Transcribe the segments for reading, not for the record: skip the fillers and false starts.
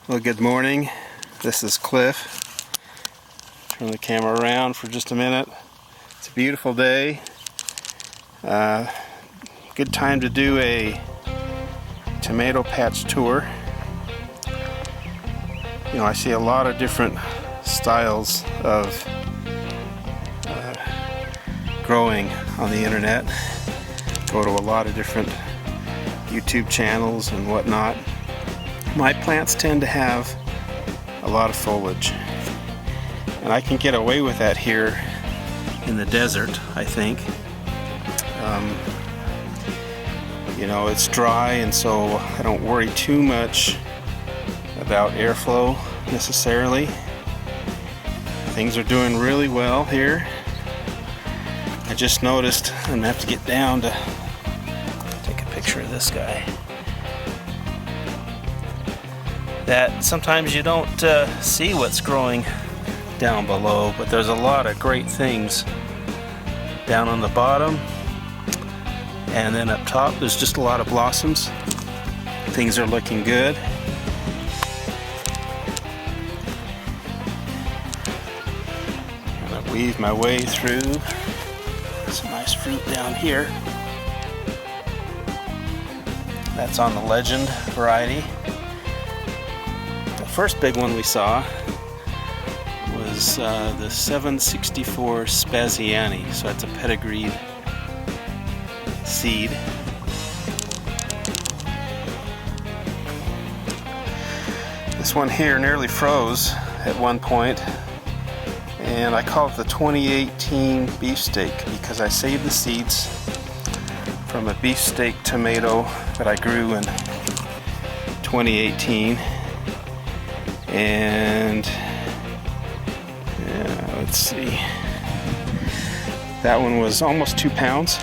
Well, good morning. This is Cliff. Turn the camera around for just a minute. It's a beautiful day. Good time to do a tomato patch tour. You know, I see a lot of different styles of growing on the internet. Go to a lot of different YouTube channels and whatnot. My plants tend to have a lot of foliage, and I can get away with that here in the desert, I think. You know, it's dry, and so I don't worry too much about airflow necessarily. Things are doing really well here. I just noticed I'm gonna have to get down to take a picture of this guy. That sometimes you don't see what's growing down below, but there's a lot of great things down on the bottom, and then up top there's just a lot of blossoms. Things are looking good. I'm gonna weave my way through some nice fruit down here. That's on the Legend variety. The first big one we saw was the 764 Spaziani, so that's a pedigreed seed. This one here nearly froze at one point, and I call it the 2018 beefsteak because I saved the seeds from a beefsteak tomato that I grew in 2018. And let's see, that one was almost 2 pounds,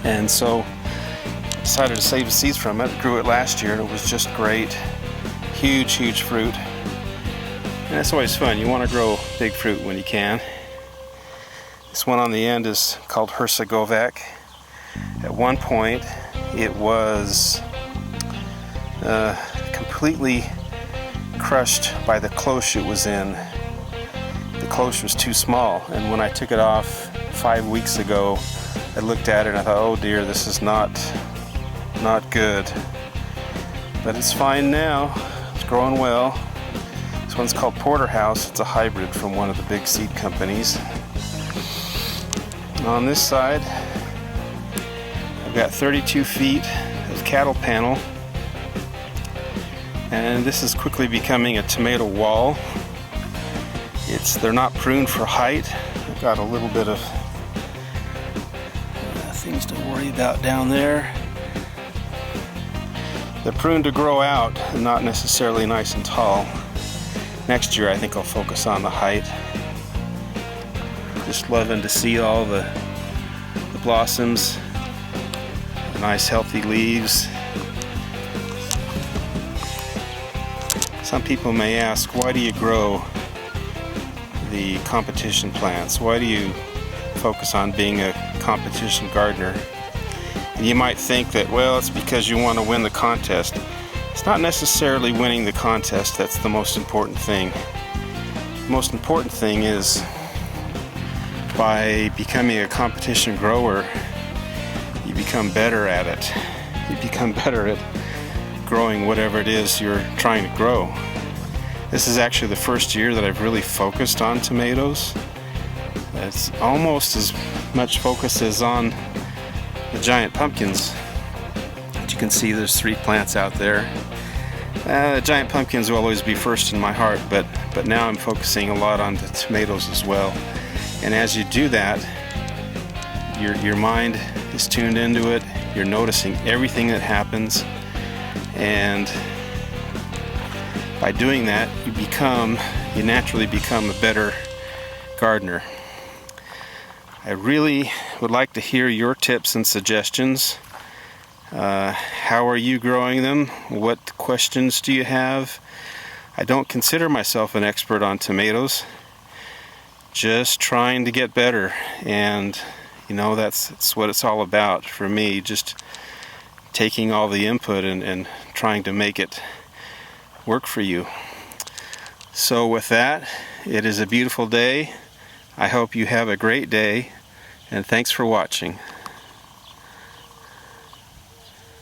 and so I decided to save the seeds from it. Grew it last year. It was just great. Huge fruit, and that's always fun. You want to grow big fruit when you can. This one on the end is called Herzegovec. At one point it was completely crushed by the cloche it was in. The cloche was too small, and when I took it off 5 weeks ago, I looked at it and I thought, oh dear, this is not good. But it's fine now. It's growing well. This one's called Porterhouse. It's a hybrid from one of the big seed companies. And on this side, I've got 32 feet of cattle panel, and this is quickly becoming a tomato wall. They're not pruned for height. I've got a little bit of things to worry about down there. They're pruned to grow out and not necessarily nice and tall. Next year I think I'll focus on the height. Just loving to see all the blossoms, the nice healthy leaves. Some people may ask, why do you grow the competition plants? Why do you focus on being a competition gardener? And you might think that, well, it's because you want to win the contest. It's not necessarily winning the contest that's the most important thing. The most important thing is, by becoming a competition grower, you become better at it. You become better at growing whatever it is you're trying to grow. This is actually the first year that I've really focused on tomatoes. It's almost as much focus as on the giant pumpkins. As you can see, there's 3 plants out there. The giant pumpkins will always be first in my heart, but now I'm focusing a lot on the tomatoes as well. And as you do that, your mind is tuned into it. You're noticing everything that happens, and by doing that, you naturally become a better gardener. I really would like to hear your tips and suggestions. How are you growing them? What questions do you have? I don't consider myself an expert on tomatoes. Just trying to get better, and you know, that's what it's all about for me. Just taking all the input and trying to make it work for you. So with that, it is a beautiful day. I hope you have a great day, and thanks for watching.